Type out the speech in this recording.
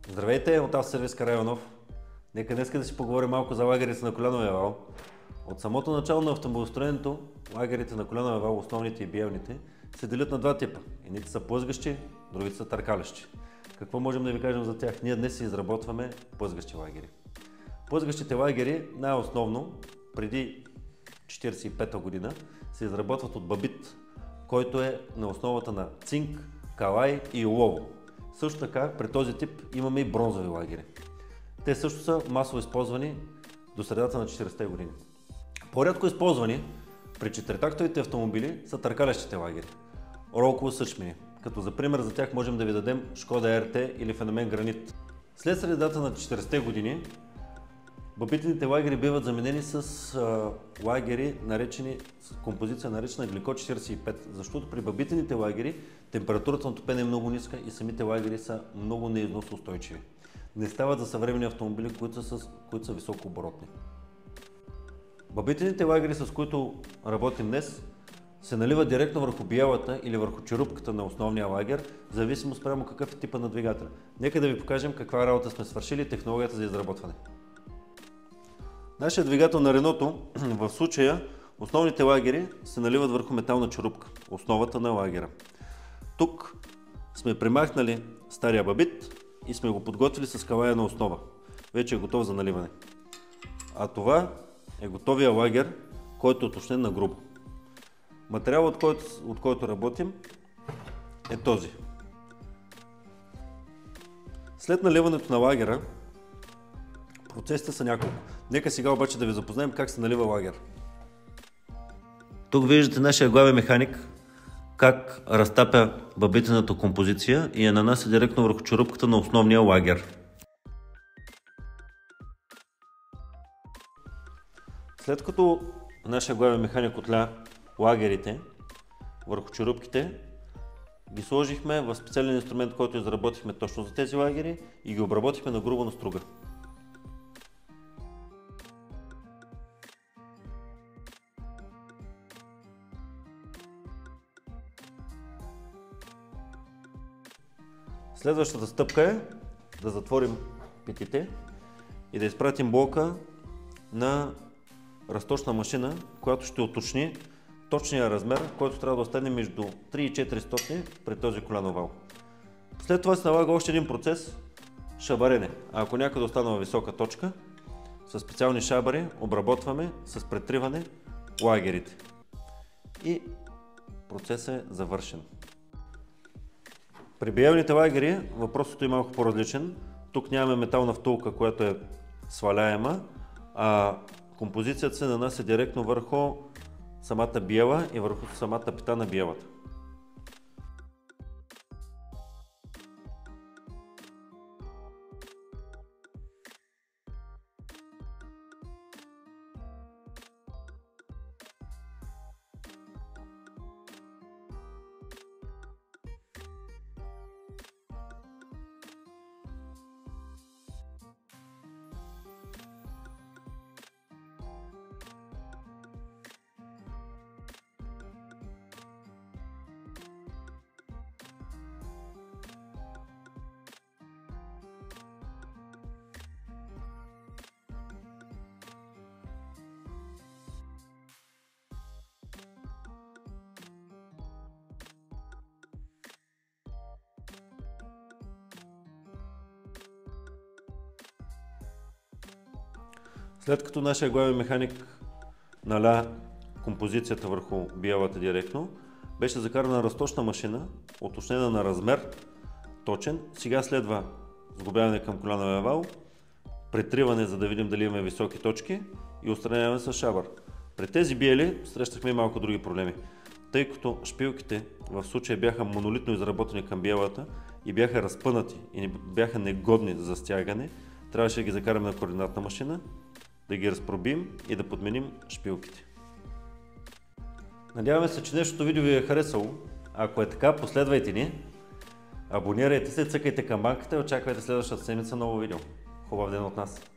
Здравейте, от Автосервис Карайонов. Нека днес да си поговорим малко за лагерите на коляновия вал. От самото начало на автомобилостроенето, лагерите на коляновия вал, основните и биелните, се делят на два типа. Едните са плъзгащи, другите са търкалящи. Какво можем да ви кажем за тях? Ние днес си изработваме плъзгащи лагери. Плъзгащите лагери най-основно преди 1945 година се изработват от бабит, който е на основата на цинк, калай и олово. Също така при този тип имаме и бронзови лагери. Те също са масово използвани до средата на 40-те години. По-рядко използвани при четиритактовите автомобили са търкалящите лагери, ролково съчмени, като за пример за тях можем да ви дадем Шкода РТ или Феномен Гранит. След средата на 40-те години бабитните лагери биват заменени с лагери, с композиция наречена Глико 45, защото при бабитните лагери температурата на топене е много ниска и самите лагери са много неизносоустойчиви. Не стават за съвременни автомобили, които са високооборотни. Бабитните лагери, с които работим днес, се наливат директно върху биелата или върху черупката на основния лагер, в зависимост прямо какъв е типа на двигателя. Нека да ви покажем каква работа сме свършили и технологията за изработване. Нашия двигател на Реното, в случая основните лагери се наливат върху метална черупка, основата на лагера. Тук сме премахнали стария бабит и сме го подготвили с калая на основа. Вече е готов за наливане. А това е готовия лагер, който е уточнен на грубо. Материалът, от който работим, е този. След наливането на лагера, процесите са няколко. Нека сега обаче да ви запознаем как се налива лагер. Тук виждате нашия главен механик, как разтапя бабитената композиция и я нанася директно върху черупката на основния лагер. След като нашия главен механик отля лагерите върху черупките, ги сложихме в специален инструмент, който изработихме точно за тези лагери и ги обработихме на грубо на струга. Следващата стъпка е да затворим петите и да изпратим блока на разточна машина, която ще уточни точния размер, който трябва да остане между 3 и 400 при този колянов вал. След това се налага още един процес – шабарене. А ако някъде остана висока точка, със специални шабари обработваме с претриване лагерите. И процесът е завършен. При биелните лагери въпросът е малко по-различен. Тук нямаме метална втулка, която е сваляема, а композицията се нанася директно върху самата биела и върху самата пита на биелата. След като нашия главен механик наля композицията върху биелата директно, беше закарана разточна машина, уточнена на размер, точен. Сега следва сглобяване към коляновия вал, претриване, за да видим дали имаме високи точки и отстраняване с шабър. При тези биели срещахме малко други проблеми, тъй като шпилките в случая бяха монолитно изработени към биелата и бяха разпънати и бяха негодни за стягане. Трябваше да ги закараме на координатна машина, да ги разпробим и да подменим шпилките. Надяваме се, че днешното видео ви е харесало. Ако е така, последвайте ни, абонирайте се, цъкайте камбанката и очаквайте следващата седмица ново видео. Хубав ден от нас!